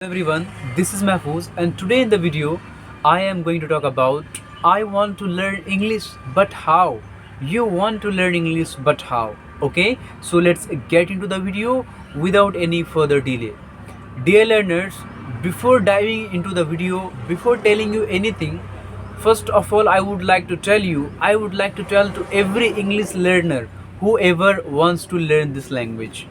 Everyone, this is Mahfouz, and today in the video I am going to talk about I want to learn English but how. You want to learn English but how? Okay, so let's get into the video without any further delay. Dear learners, before diving into the video, before telling you anything, first of all I would like to tell to every English learner whoever wants to learn this language.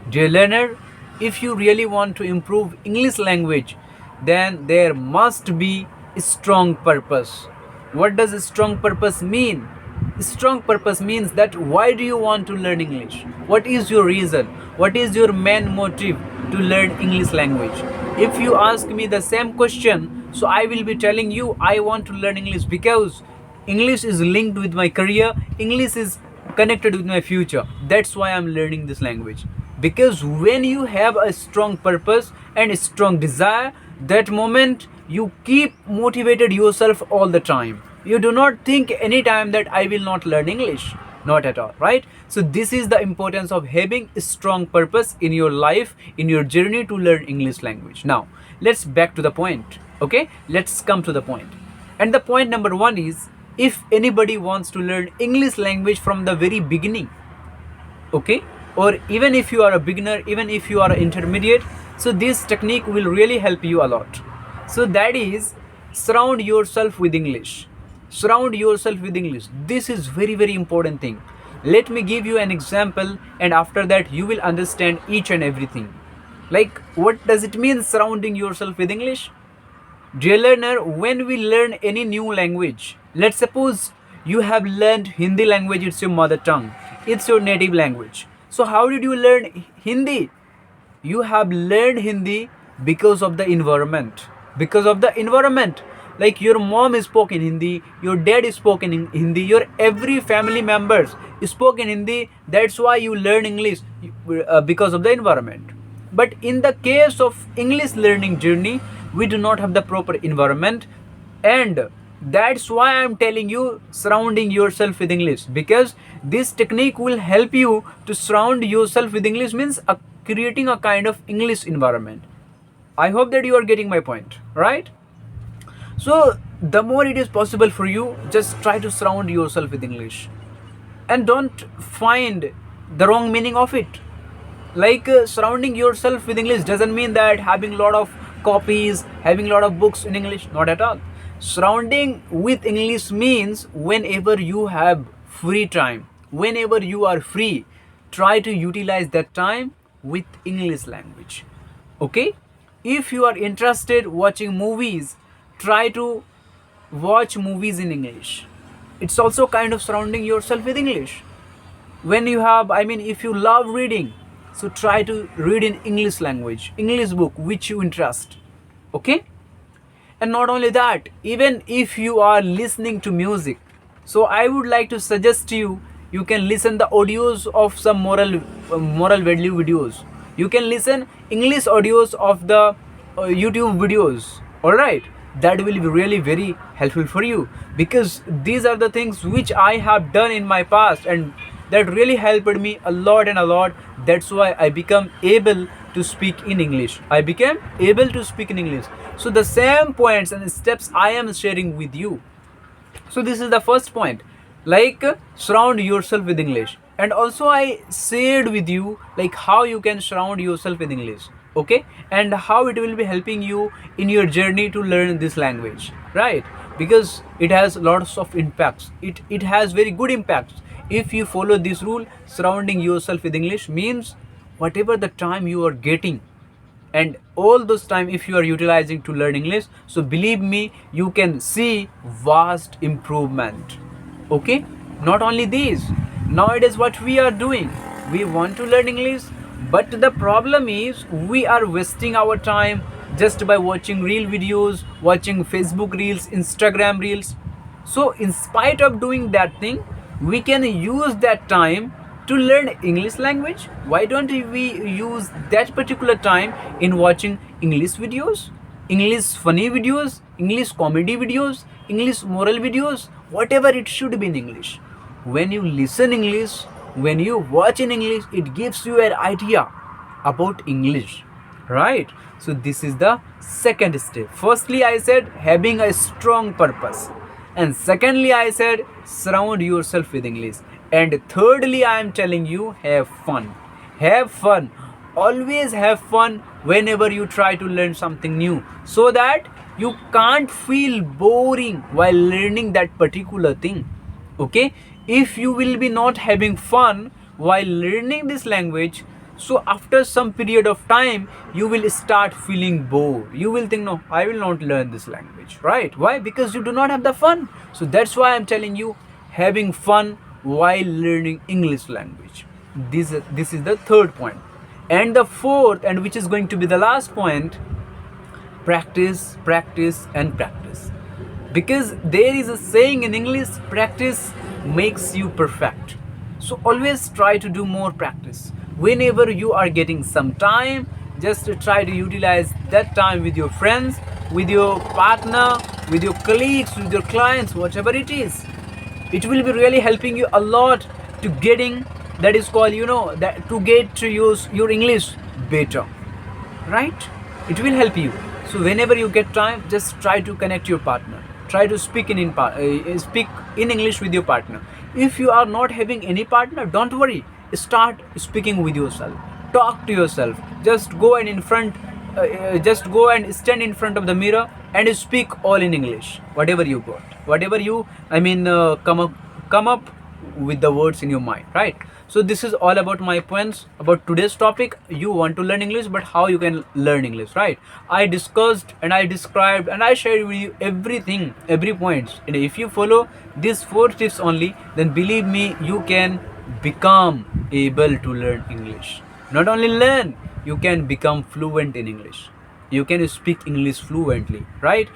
Dear learner, if you really want to improve English language, then there must be a strong purpose. What does a strong purpose mean? Strong purpose means that why do you want to learn English? What is your reason? What is your main motive to learn English language? If you ask me the same question, so I will be telling you I want to learn English because English is linked with my career, English is connected with my future. That's why I'm learning this language. Because when you have a strong purpose and a strong desire, that moment you keep motivated yourself all the time. You do not think any time that I will not learn English. Not at all, right? So this is the importance of having a strong purpose in your life, in your journey to learn English language. Now let's back to the point. Okay, let's come to the point. And the point number one is, if anybody wants to learn English language from the very beginning, okay, or even if you are a beginner, even if you are an intermediate, so this technique will really help you a lot. So that is, surround yourself with English. Surround yourself with English. This is very important thing. Let me give you an example, and after that you will understand each and everything. Like, what does it mean surrounding yourself with English? Dear learner, when we learn any new language, let's suppose you have learned Hindi language, it's your mother tongue, it's your native language. So how did you learn Hindi? You have learned Hindi because of the environment. Because of the environment. Like, your mom is spoken Hindi, your dad is spoken in Hindi, your every family members is spoken Hindi. That's why you learn English because of the environment. But in the case of English learning journey, we do not have the proper environment, and that's why I'm telling you surrounding yourself with English, because this technique will help you to surround yourself with English, means creating a kind of English environment. I hope that you are getting my point, right? So the more it is possible for you, just try to surround yourself with English, and don't find the wrong meaning of it. Like, surrounding yourself with English doesn't mean that having a lot of copies, having a lot of books in English. Not at all. Surrounding with English means whenever you have free time, whenever you are free, try to utilize that time with English language. Okay, if you are interested watching movies, try to watch movies in English. It's also kind of surrounding yourself with English. When you have, I mean, if you love reading, so try to read in English language, English book which you interest. Okay, and not only that, even if you are listening to music, so I would like to suggest to you, you can listen the audios of some moral value videos. You can listen English audios of the YouTube videos. All right, that will be really very helpful for you, because these are the things which I have done in my past, and that really helped me a lot and a lot. That's why I become able to speak in English. I became able to speak in English. So the same points and steps I am sharing with you. So this is the first point. Like, surround yourself with English. And also I shared with you like how you can surround yourself with English. Okay, and how it will be helping you in your journey to learn this language, right? Because it has lots of impacts. It has very good impacts. If you follow this rule, surrounding yourself with English means whatever the time you are getting, and all those time if you are utilizing to learn English, so believe me, you can see vast improvement. Okay, not only these, nowadays what we are doing, we want to learn English, but the problem is we are wasting our time just by watching reel videos, watching Facebook reels, Instagram reels. So in spite of doing that thing, we can use that time to learn English language. Why don't we use that particular time in watching English videos, English funny videos, English comedy videos, English moral videos, whatever it should be in English. When you listen English, when you watch in English, it gives you an idea about English. right? So this is the second step. Firstly, I said having a strong purpose, and secondly, I said surround yourself with English, and thirdly, I am telling you, have fun. Have fun. Always have fun whenever you try to learn something new, so that you can't feel boring while learning that particular thing. Okay, if you will be not having fun while learning this language, so after some period of time you will start feeling bored. You will think, no, I will not learn this language, right? Why? Because you do not have the fun. So that's why I'm telling you, having fun while learning English language. This is the third point. And the fourth, and which is going to be the last point, practice, practice, and practice. Because there is a saying in English, practice makes you perfect. So always try to do more practice. Whenever you are getting some time, just try to utilize that time with your friends, with your partner, with your colleagues, with your clients, whatever it is. It will be really helping you a lot to getting, that is called, that to get to use your English better, right? It will help you. So whenever you get time, just try to connect your partner, try to speak in English with your partner. If you are not having any partner, don't worry, start speaking with yourself, talk to yourself. Just go and stand in front of the mirror and speak all in English, whatever you got, whatever you, come up with the words in your mind, right? So this is all about my points about today's topic. You want to learn English, but how you can learn English, right? I discussed and I described and I shared with you everything, every point. And if you follow these 4 tips only, then believe me, you can become able to learn English. Not only learn, you can become fluent in English. You can speak English fluently, right?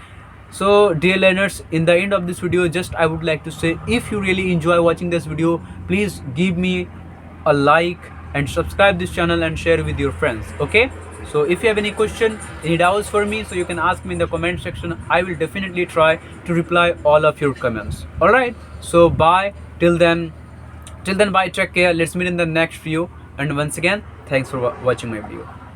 So dear learners, in the end of this video, just I would like to say, if you really enjoy watching this video, please give me a like and subscribe this channel and share with your friends. Okay, so if you have any question, any doubts for me, so you can ask me in the comment section. I will definitely try to reply all of your comments. All right, so bye. Till then, bye, take care. Let's meet in the next video, and once again, thanks for watching my video.